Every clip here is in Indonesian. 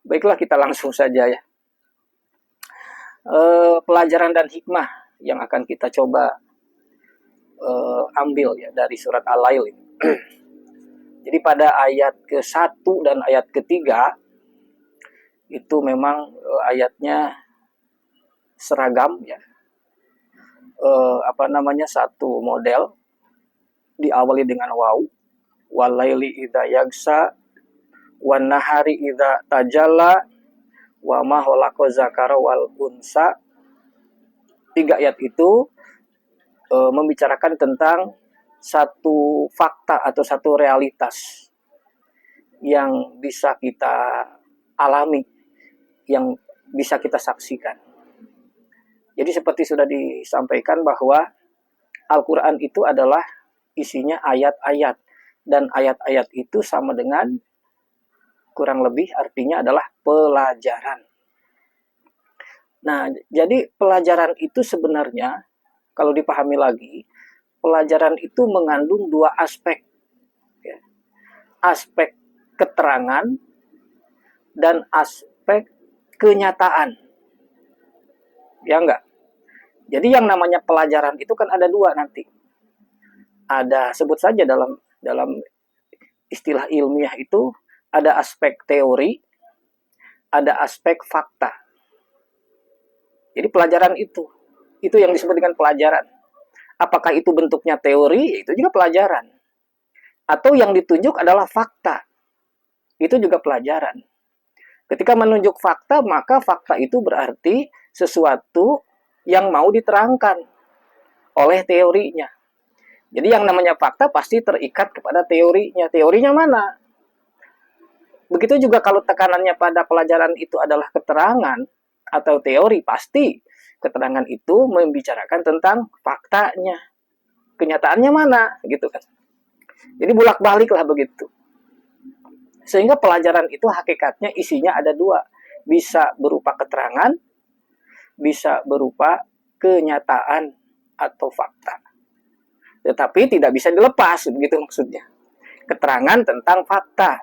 Baiklah, kita langsung saja ya. Pelajaran dan hikmah yang akan kita coba ambil ya dari surat Al-Lail ini. Jadi pada ayat ke-1 dan ayat ke-3 itu memang ayatnya seragam ya. Satu model diawali dengan waw, walaili idza yagsa, wan nahari idza tajalla, wa ma khalaqa zakara wal unsa. 3 ayat itu membicarakan tentang satu fakta atau satu realitas yang bisa kita alami, yang bisa kita saksikan. Jadi seperti sudah disampaikan bahwa Al-Quran itu adalah isinya ayat-ayat. Dan ayat-ayat itu sama dengan kurang lebih artinya adalah pelajaran. Nah, jadi pelajaran itu sebenarnya kalau dipahami lagi, pelajaran itu mengandung 2 aspek. Ya. Aspek keterangan dan aspek kenyataan. Ya enggak? Jadi yang namanya pelajaran itu kan ada 2 nanti. Ada, sebut saja dalam istilah ilmiah itu ada aspek teori, ada aspek fakta. Jadi pelajaran itu yang disebut dengan pelajaran. Apakah itu bentuknya teori? Itu juga pelajaran. Atau yang ditunjuk adalah fakta. Itu juga pelajaran. Ketika menunjuk fakta, maka fakta itu berarti sesuatu yang mau diterangkan oleh teorinya. Jadi yang namanya fakta pasti terikat kepada teorinya. Teorinya mana? Begitu juga kalau tekanannya pada pelajaran itu adalah keterangan atau teori, pasti keterangan itu membicarakan tentang faktanya. Kenyataannya mana? Gitu kan. Jadi bolak-balik lah begitu. Sehingga pelajaran itu hakikatnya isinya ada 2. Bisa berupa keterangan, bisa berupa kenyataan atau fakta. Tetapi tidak bisa dilepas, begitu maksudnya. Keterangan tentang fakta.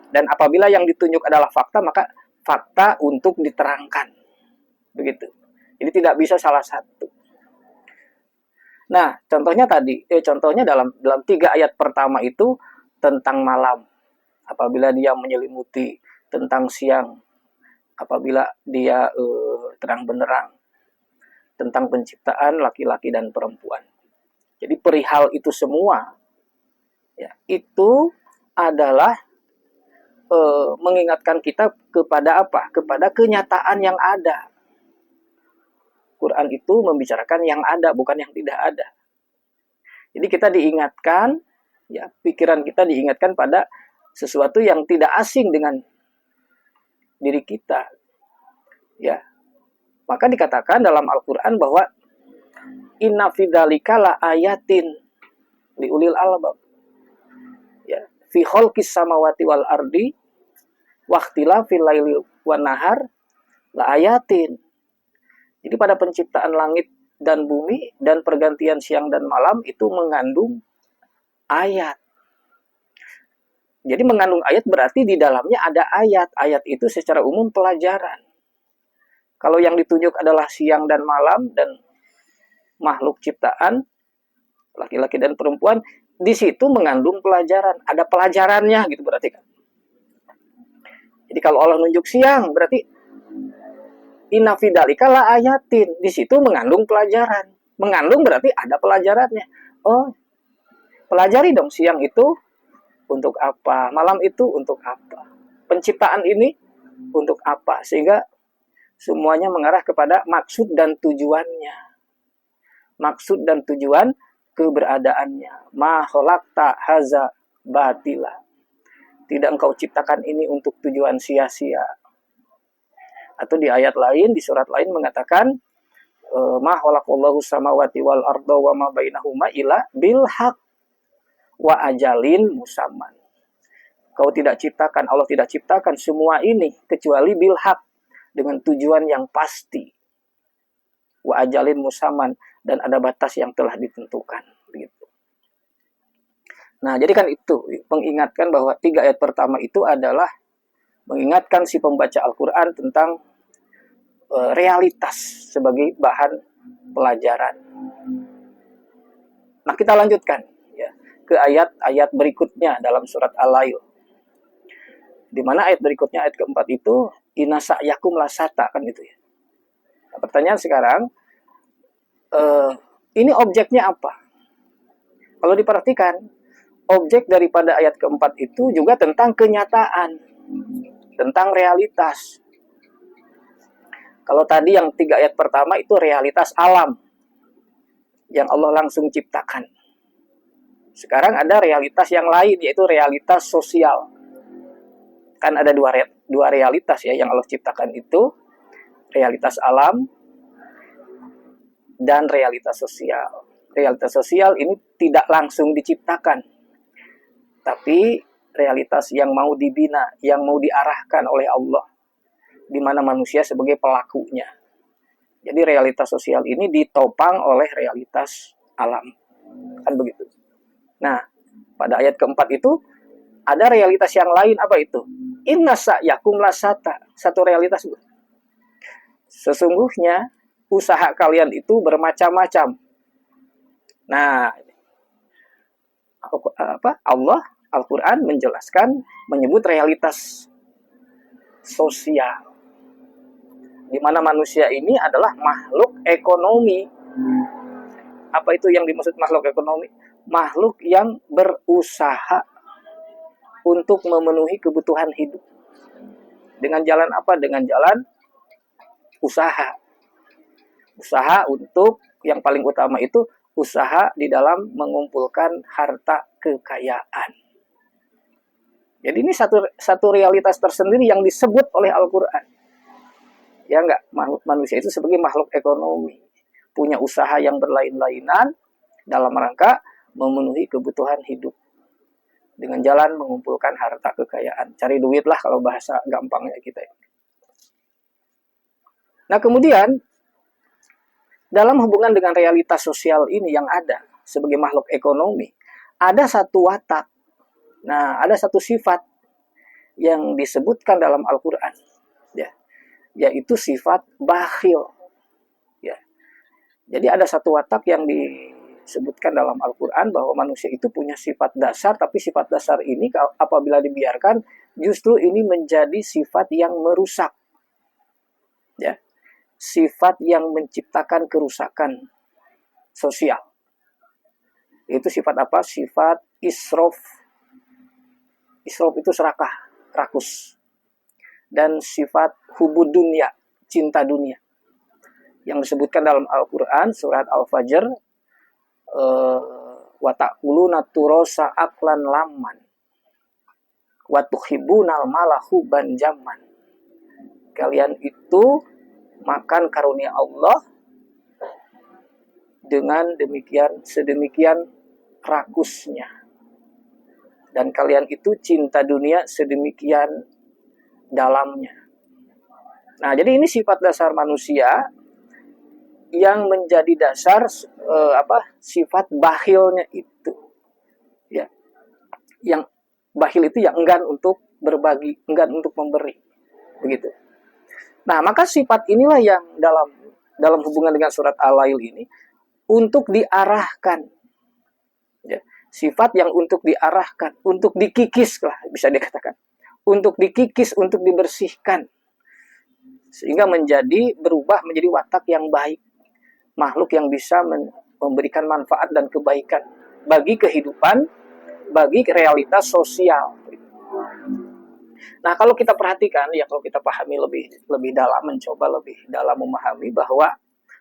Dan apabila yang ditunjuk adalah fakta, maka fakta untuk diterangkan. Begitu. Jadi tidak bisa salah satu. Nah, contohnya dalam 3 ayat pertama itu tentang malam. Apabila dia menyelimuti, tentang siang. Apabila dia terang benderang, tentang penciptaan laki-laki dan perempuan. Jadi perihal itu semua ya, itu adalah mengingatkan kita kepada apa? Kepada kenyataan yang ada. Quran itu membicarakan yang ada, bukan yang tidak ada. Jadi kita diingatkan, ya, pikiran kita diingatkan pada sesuatu yang tidak asing dengan diri kita. Ya. Maka dikatakan dalam Al-Quran bahwa inna fidzalika la ayatin liulil albab. Ya, fi khalqis samawati wal ardi waqtilafil laili wan nahar la ayatin. Jadi pada penciptaan langit dan bumi dan pergantian siang dan malam itu mengandung ayat. Jadi mengandung ayat berarti di dalamnya ada ayat. Ayat itu secara umum pelajaran. Kalau yang ditunjuk adalah siang dan malam dan makhluk ciptaan, laki-laki dan perempuan, di situ mengandung pelajaran. Ada pelajarannya gitu berarti kan. Jadi kalau Allah nunjuk siang, berarti inna fidzalika la ayatin. Di situ mengandung pelajaran. Mengandung berarti ada pelajarannya. Oh, pelajari dong siang itu untuk apa? Malam itu untuk apa? Penciptaan ini untuk apa? Sehingga semuanya mengarah kepada maksud dan tujuannya. Maksud dan tujuan keberadaannya. Ma khalaqta haza batila. Tidak engkau ciptakan ini untuk tujuan sia-sia. Atau di ayat lain, di surat lain mengatakan ma khalaqallahu samawati wal arda wa ma bainahuma illa bil haq wa ajalin musamman. Kau tidak ciptakan, Allah tidak ciptakan semua ini kecuali bil haq, dengan tujuan yang pasti. Wa ajalin musamman, dan ada batas yang telah ditentukan. Begitu. Nah, jadi kan itu mengingatkan bahwa 3 ayat pertama itu adalah mengingatkan si pembaca Al-Quran tentang realitas sebagai bahan pelajaran. Nah, kita lanjutkan ya ke ayat-ayat berikutnya dalam surat Al-Lail. Di mana ayat berikutnya, ayat keempat itu, inna sa'yakum lasata, kan itu ya. Nah, pertanyaan sekarang, ini objeknya apa? Kalau diperhatikan, objek daripada ayat keempat itu juga tentang kenyataan, tentang realitas. Kalau tadi yang 3 ayat pertama itu realitas alam yang Allah langsung ciptakan. Sekarang ada realitas yang lain, yaitu realitas sosial. Kan ada dua realitas ya yang Allah ciptakan itu, realitas alam dan realitas sosial. Realitas sosial ini tidak langsung diciptakan, tapi realitas yang mau dibina, yang mau diarahkan oleh Allah, di mana manusia sebagai pelakunya. Jadi realitas sosial ini ditopang oleh realitas alam. Kan begitu. Nah, pada ayat keempat itu ada realitas yang lain, apa itu? Inna sa'yakum lasata. Satu realitas. Sesungguhnya usaha kalian itu bermacam-macam. Nah, Allah Al-Quran menjelaskan, menyebut realitas sosial, di mana manusia ini adalah makhluk ekonomi. Apa itu yang dimaksud makhluk ekonomi? Makhluk yang berusaha untuk memenuhi kebutuhan hidup. Dengan jalan apa? Dengan jalan usaha. Usaha untuk, yang paling utama itu, usaha di dalam mengumpulkan harta kekayaan. Jadi ini satu realitas tersendiri yang disebut oleh Al-Quran. Ya enggak, manusia itu sebagai makhluk ekonomi, punya usaha yang berlain-lainan dalam rangka memenuhi kebutuhan hidup dengan jalan mengumpulkan harta kekayaan. Cari duit lah kalau bahasa gampangnya kita. Nah, kemudian dalam hubungan dengan realitas sosial ini yang ada sebagai makhluk ekonomi, ada satu watak. Nah, ada satu sifat yang disebutkan dalam Al-Quran, ya, yaitu sifat bakhil. Ya. Jadi ada satu watak yang disebutkan dalam Al-Quran bahwa manusia itu punya sifat dasar, tapi sifat dasar ini apabila dibiarkan justru ini menjadi sifat yang merusak. Ya. Sifat yang menciptakan kerusakan sosial. Itu sifat apa? Sifat isrof. Isrof itu serakah, rakus. Dan sifat hubud dunia, cinta dunia. Yang disebutkan dalam Al-Quran, surat Al-Fajr, wa ta'kuluna turosa aklan lamman wa tuhibbunal mala hubban jamman. Kalian itu makan karunia Allah dengan sedemikian rakusnya. Dan kalian itu cinta dunia sedemikian dalamnya. Nah, jadi ini sifat dasar manusia yang menjadi dasar sifat bakhilnya itu. Ya. Yang bakhil itu yang enggan untuk berbagi, enggan untuk memberi. Begitu. Nah, maka sifat inilah yang dalam hubungan dengan surat Al-Lail ini untuk diarahkan. Ya. Sifat yang untuk diarahkan, untuk dikikis lah bisa dikatakan. Untuk dikikis, untuk dibersihkan. Sehingga berubah menjadi watak yang baik. Makhluk yang bisa memberikan manfaat dan kebaikan bagi kehidupan, bagi realitas sosial. Nah, kalau kita perhatikan, ya kalau kita pahami lebih dalam, mencoba lebih dalam memahami bahwa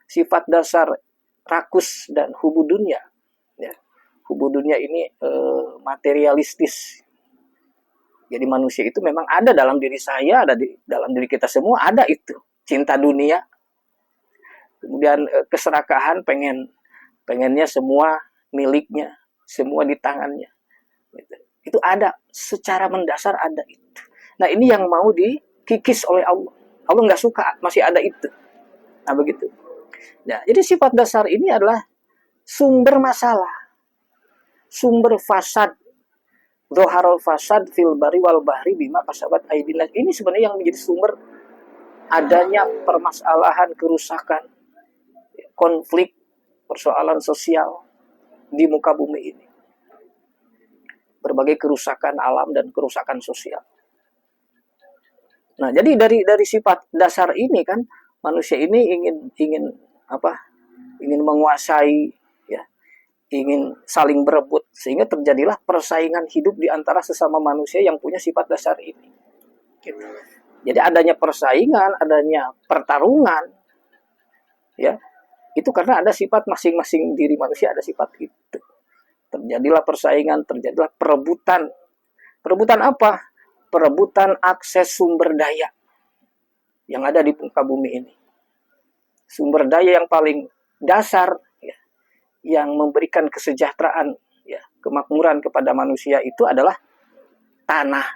sifat dasar rakus dan hubud dunia, ya, hubud dunia ini materialistis. Jadi manusia itu memang ada dalam diri saya, ada dalam diri kita semua, ada itu. Cinta dunia. Kemudian keserakahan, pengennya semua miliknya, semua di tangannya. Itu ada, secara mendasar ada itu. Nah, ini yang mau dikikis oleh Allah. Allah nggak suka, masih ada itu. Nah, begitu. Nah, jadi sifat dasar ini adalah sumber masalah, sumber fasad Dzoharul fasad fil bari wal bahri bima kasabat aydin nas. Ini sebenarnya yang menjadi sumber adanya permasalahan, kerusakan, konflik, persoalan sosial di muka bumi ini. Berbagai kerusakan alam dan kerusakan sosial. Nah, jadi dari sifat dasar ini kan manusia ini ingin apa? Ingin menguasai, ya, ingin saling berebut, sehingga terjadilah persaingan hidup di antara sesama manusia yang punya sifat dasar ini. Gitu. Jadi adanya persaingan, adanya pertarungan, ya, itu karena ada sifat masing-masing diri manusia, ada sifat itu. Terjadilah persaingan, terjadilah perebutan. Perebutan apa? Perebutan akses sumber daya yang ada di muka bumi ini. Sumber daya yang paling dasar, ya, yang memberikan kesejahteraan, ya, kemakmuran kepada manusia itu adalah tanah.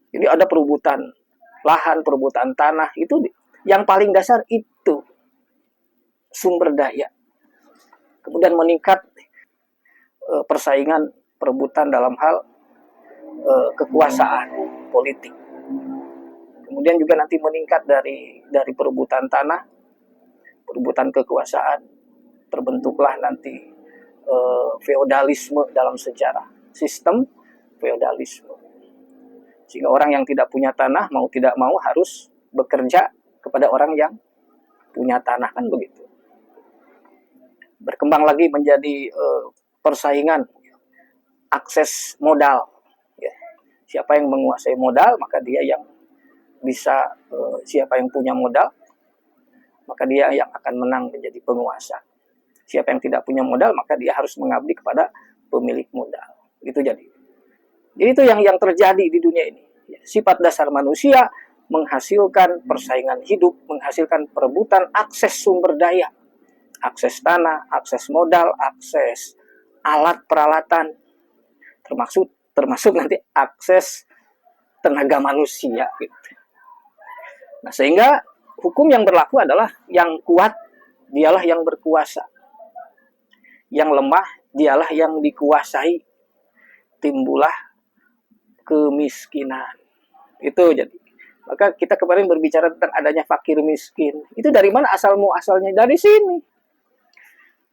Jadi ada perebutan lahan, perebutan tanah, itu yang paling dasar itu sumber daya. Kemudian meningkat persaingan, perebutan dalam hal kekuasaan politik. Kemudian juga nanti meningkat dari perebutan tanah, perebutan kekuasaan, terbentuklah nanti feodalisme dalam sejarah, sistem feodalisme. Sehingga orang yang tidak punya tanah mau tidak mau harus bekerja kepada orang yang punya tanah, kan begitu. Berkembang lagi menjadi persaingan akses modal. Ya. Siapa yang menguasai modal, maka dia yang bisa, siapa yang punya modal, maka dia yang akan menang menjadi penguasa. Siapa yang tidak punya modal, maka dia harus mengabdi kepada pemilik modal. Itu jadi itu yang terjadi di dunia ini. Sifat dasar manusia menghasilkan persaingan hidup, menghasilkan perebutan akses sumber daya, akses tanah, akses modal, akses alat peralatan, termasuk nanti akses tenaga manusia. Gitu. Nah, sehingga hukum yang berlaku adalah yang kuat dialah yang berkuasa, yang lemah dialah yang dikuasai. Timbullah kemiskinan. Itu jadi. Maka kita kemarin berbicara tentang adanya fakir miskin. Itu dari mana asalnya? Dari sini.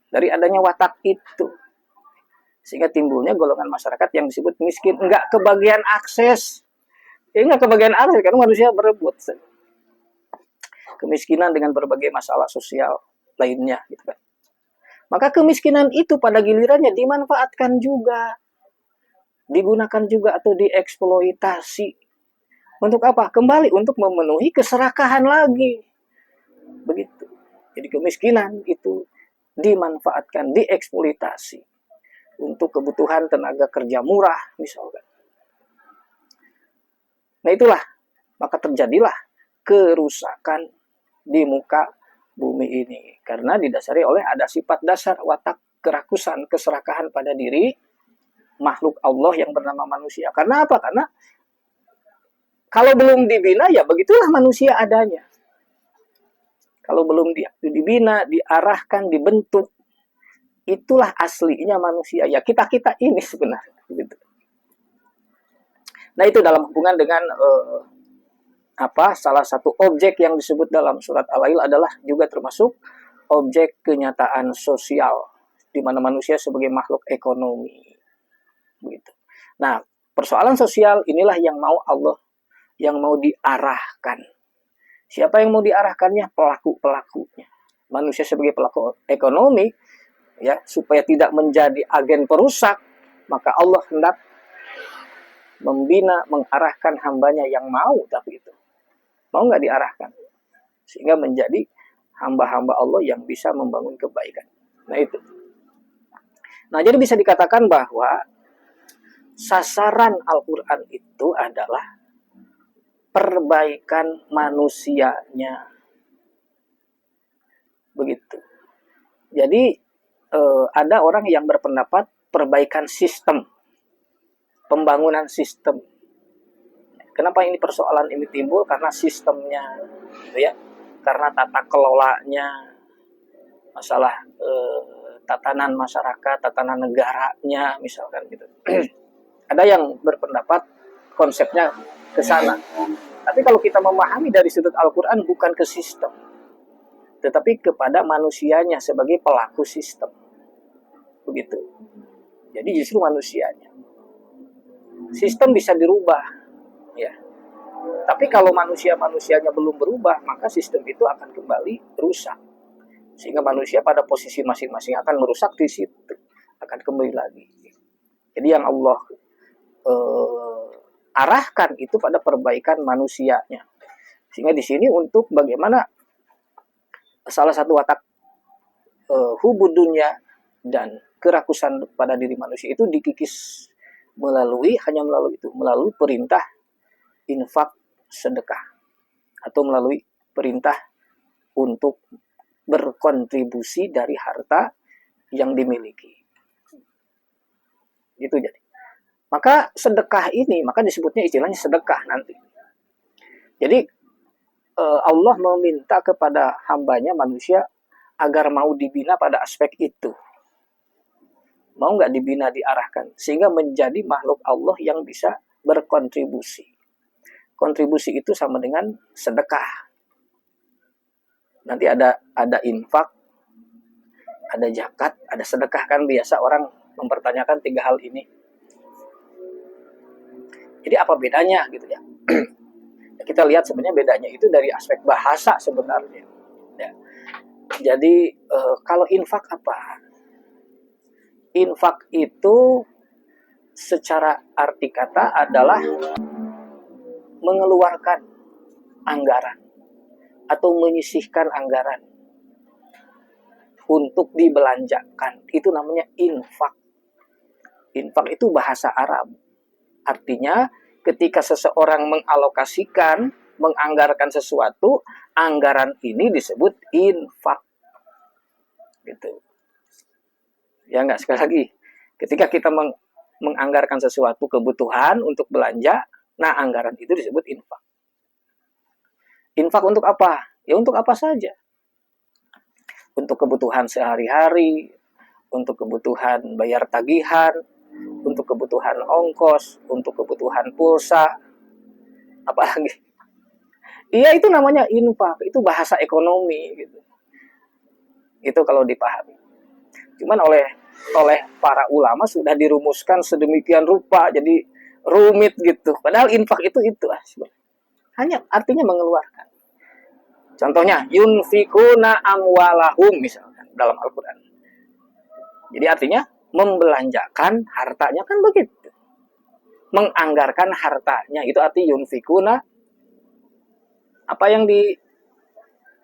Dari adanya watak itu. Sehingga timbulnya golongan masyarakat yang disebut miskin. Enggak kebagian akses. Enggak kebagian akses karena manusia berebut. Kemiskinan dengan berbagai masalah sosial lainnya. Gitu kan. Maka kemiskinan itu pada gilirannya dimanfaatkan juga. Digunakan juga atau dieksploitasi. Untuk apa? Kembali untuk memenuhi keserakahan lagi. Begitu. Jadi kemiskinan itu dimanfaatkan, dieksploitasi untuk kebutuhan tenaga kerja murah misalkan. Nah itulah, maka terjadilah kerusakan di muka bumi ini. Karena didasari oleh ada sifat dasar watak kerakusan, keserakahan pada diri makhluk Allah yang bernama manusia. Karena apa? Karena kalau belum dibina, ya begitulah manusia adanya. Kalau belum dibina, diarahkan, dibentuk, itulah aslinya manusia. Ya kita-kita ini sebenarnya. Gitu. Nah itu dalam hubungan dengan salah satu objek yang disebut dalam surat Al-Lail adalah juga termasuk objek kenyataan sosial, di mana manusia sebagai makhluk ekonomi. Begitu. Nah persoalan sosial inilah yang mau Allah, yang mau diarahkan. Siapa yang mau diarahkannya? Pelaku-pelakunya. Manusia sebagai pelaku ekonomi, ya, supaya tidak menjadi agen perusak, maka Allah hendak membina, mengarahkan hambanya yang mau, tapi itu mau nggak diarahkan, sehingga menjadi hamba-hamba Allah yang bisa membangun kebaikan. Nah itu. Nah jadi bisa dikatakan bahwa sasaran Al-Quran itu adalah perbaikan manusianya. Begitu. Jadi ada orang yang berpendapat perbaikan sistem, pembangunan sistem. Kenapa ini persoalan ini timbul? Karena sistemnya, gitu ya. Karena tata kelolanya, masalah tatanan masyarakat, tatanan negaranya, misalkan gitu. Ada yang berpendapat konsepnya ke sana. Tapi kalau kita memahami dari sudut Al-Quran, bukan ke sistem, tetapi kepada manusianya sebagai pelaku sistem. Begitu. Jadi justru manusianya. Sistem bisa dirubah, ya. Tapi kalau manusianya belum berubah, maka sistem itu akan kembali rusak. Sehingga manusia pada posisi masing-masing akan merusak di situ, akan kembali lagi. Jadi yang Allah arahkan itu pada perbaikan manusianya. Sehingga di sini untuk bagaimana salah satu watak hubud dunia dan kerakusan pada diri manusia itu dikikis melalui perintah infak sedekah, atau melalui perintah untuk berkontribusi dari harta yang dimiliki. Gitu jadi. Maka sedekah ini, maka disebutnya istilahnya sedekah nanti. Jadi Allah meminta kepada hambanya manusia agar mau dibina pada aspek itu. Mau nggak dibina, diarahkan, sehingga menjadi makhluk Allah yang bisa berkontribusi. Kontribusi itu sama dengan sedekah. Nanti ada infak, ada zakat, ada sedekah. Kan biasa orang mempertanyakan 3 hal ini. Jadi apa bedanya gitu ya? Kita lihat sebenarnya bedanya itu dari aspek bahasa sebenarnya. Ya. Jadi kalau infak apa? Infak itu secara arti kata adalah mengeluarkan anggaran atau menyisihkan anggaran untuk dibelanjakan. Itu namanya infak. Infak itu bahasa Arab. Artinya ketika seseorang mengalokasikan, menganggarkan sesuatu, anggaran ini disebut infak. Gitu. Ya enggak, sekali lagi. Ketika kita menganggarkan sesuatu kebutuhan untuk belanja, nah anggaran itu disebut infak. Infak untuk apa? Ya untuk apa saja. Untuk kebutuhan sehari-hari, untuk kebutuhan bayar tagihan, untuk kebutuhan ongkos, untuk kebutuhan pulsa, apalagi. Iya, itu namanya infak, itu bahasa ekonomi gitu. Itu kalau dipahami. Cuman oleh para ulama sudah dirumuskan sedemikian rupa, jadi rumit gitu. Padahal infak itu hanya artinya mengeluarkan. Contohnya yunfikuna amwalahum misalkan dalam Al-Qur'an. Jadi artinya membelanjakan hartanya, kan begitu. Menganggarkan hartanya, itu arti yunfikuna. Apa yang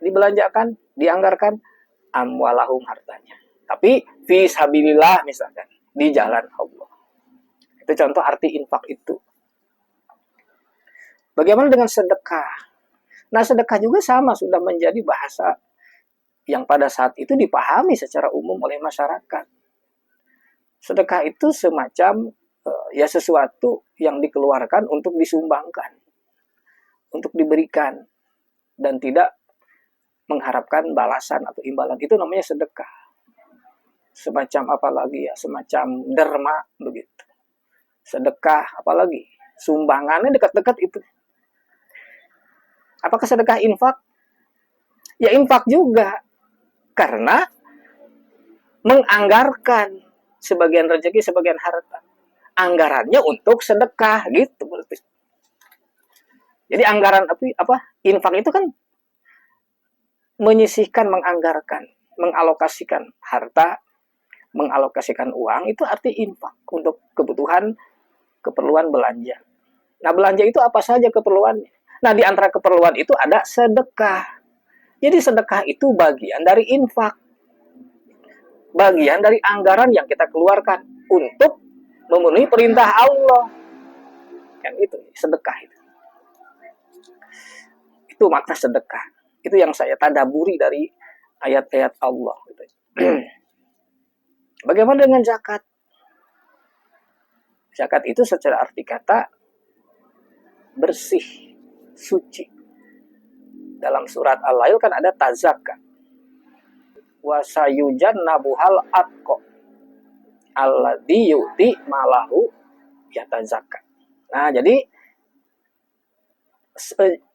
dibelanjakan, dianggarkan, amwalahum hartanya. Tapi fi sabilillah misalkan, di jalan Allah. Itu contoh arti infak itu. Bagaimana dengan sedekah? Nah, sedekah juga sama, sudah menjadi bahasa yang pada saat itu dipahami secara umum oleh masyarakat. Sedekah itu semacam ya sesuatu yang dikeluarkan untuk disumbangkan, untuk diberikan, dan tidak mengharapkan balasan atau imbalan. Itu namanya sedekah. Semacam apa lagi ya, semacam derma begitu. Sedekah apalagi, sumbangannya dekat-dekat itu. Apakah sedekah infak? Ya infak juga, karena menganggarkan sebagian rezeki, sebagian harta. Anggarannya untuk sedekah gitu. Jadi anggaran infak itu kan menyisihkan, menganggarkan, mengalokasikan harta, mengalokasikan uang, itu arti infak untuk keperluan belanja. Nah, belanja itu apa saja keperluannya? Nah, di antara keperluan itu ada sedekah. Jadi sedekah itu bagian dari infak. Bagian dari anggaran yang kita keluarkan untuk memenuhi perintah Allah. Yang itu, sedekah itu. Itu makna sedekah. Itu yang saya tadaburi dari ayat-ayat Allah. Bagaimana dengan zakat? Zakat itu secara arti kata bersih, suci. Dalam surat Al-Lail kan ada tazakka. Wa sayujannabuhal atqa alladzi yu'ti malahu yatazakka. Nah, jadi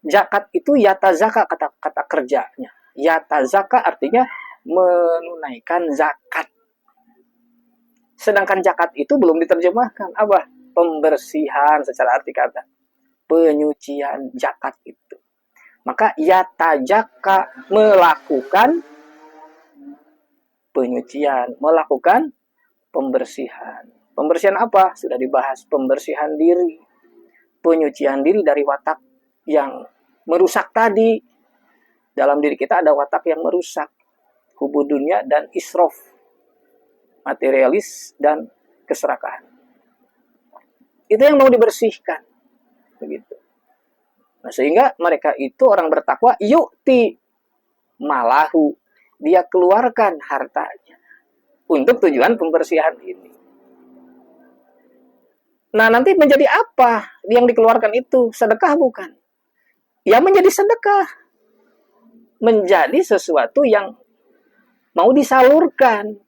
zakat itu yatazakka kata kerjanya. Yatazakka artinya menunaikan zakat. Sedangkan zakat itu belum diterjemahkan. Apa? Pembersihan secara arti kata. Penyucian zakat itu. Maka yatazakka melakukan penyucian, melakukan pembersihan. Pembersihan apa? Sudah dibahas. Pembersihan diri. Penyucian diri dari watak yang merusak tadi. Dalam diri kita ada watak yang merusak. Hubbu dunia dan israf. Materialis dan keserakahan. Itu yang mau dibersihkan. Begitu. Nah, sehingga mereka itu orang bertakwa, yu'ti malahu. Dia keluarkan hartanya. Untuk tujuan pembersihan ini. Nah, nanti menjadi apa yang dikeluarkan itu? Sedekah bukan? Ya menjadi sedekah. Menjadi sesuatu yang mau disalurkan.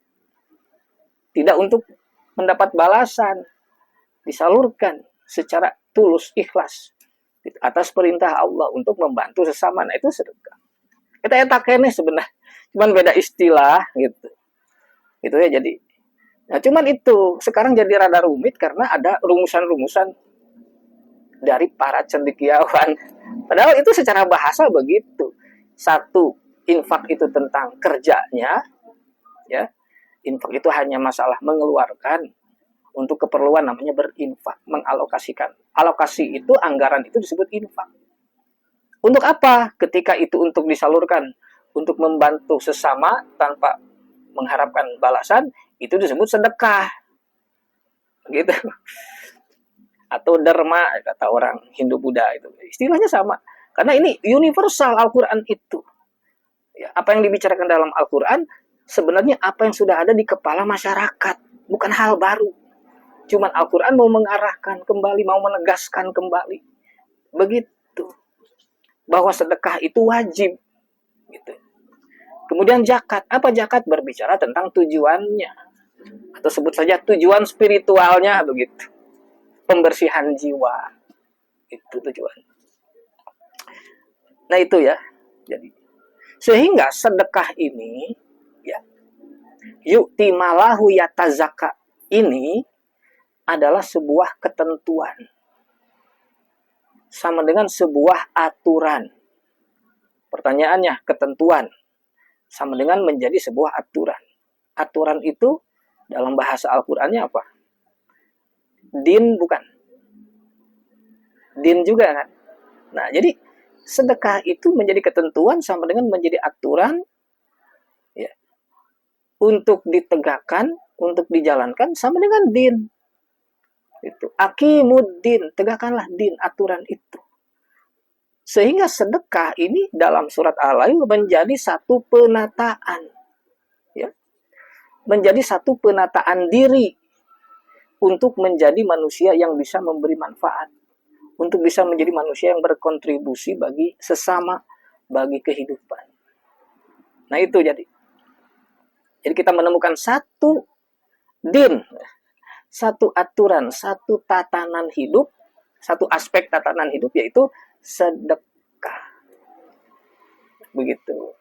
Tidak untuk mendapat balasan. Disalurkan secara tulus, ikhlas. Atas perintah Allah untuk membantu sesama. Nah, itu sedekah. Kita etaknya sebenarnya. Cuman beda istilah gitu. Itu ya jadi. Nah, cuman itu sekarang jadi rada rumit karena ada rumusan-rumusan dari para cendekiawan. Padahal itu secara bahasa begitu. Satu, infak itu tentang kerjanya, ya. Infak itu hanya masalah mengeluarkan untuk keperluan namanya berinfak, mengalokasikan. Alokasi itu anggaran itu disebut infak. Untuk apa? Ketika itu untuk disalurkan, untuk membantu sesama tanpa mengharapkan balasan, itu disebut sedekah. Gitu. Atau dharma kata orang Hindu Buddha itu. Istilahnya sama. Karena ini universal Al-Qur'an itu. Ya, apa yang dibicarakan dalam Al-Qur'an sebenarnya apa yang sudah ada di kepala masyarakat, bukan hal baru. Cuman Al-Qur'an mau mengarahkan kembali, mau menegaskan kembali. Begitu. Bahwa sedekah itu wajib. Gitu. Kemudian zakat. Apa zakat? Berbicara tentang tujuannya. Atau sebut saja tujuan spiritualnya begitu. Pembersihan jiwa. Itu tujuan. Nah itu ya. Jadi sehingga sedekah ini ya yu'ti malahu yatazakka ini adalah sebuah ketentuan. Sama dengan sebuah aturan. Pertanyaannya, ketentuan sama dengan menjadi sebuah aturan. Aturan itu dalam bahasa Al-Qur'annya apa? Din bukan? Din juga kan? Nah, jadi sedekah itu menjadi ketentuan sama dengan menjadi aturan ya, untuk ditegakkan, untuk dijalankan sama dengan din. Itu aqimuddin, tegakkanlah din, aturan itu. Sehingga sedekah ini dalam surat Al-Lail menjadi satu penataan. Ya. Menjadi satu penataan diri untuk menjadi manusia yang bisa memberi manfaat. Untuk bisa menjadi manusia yang berkontribusi bagi sesama, bagi kehidupan. Nah itu jadi. Jadi kita menemukan satu din, satu aturan, satu tatanan hidup, satu aspek tatanan hidup yaitu sedekah. Begitu.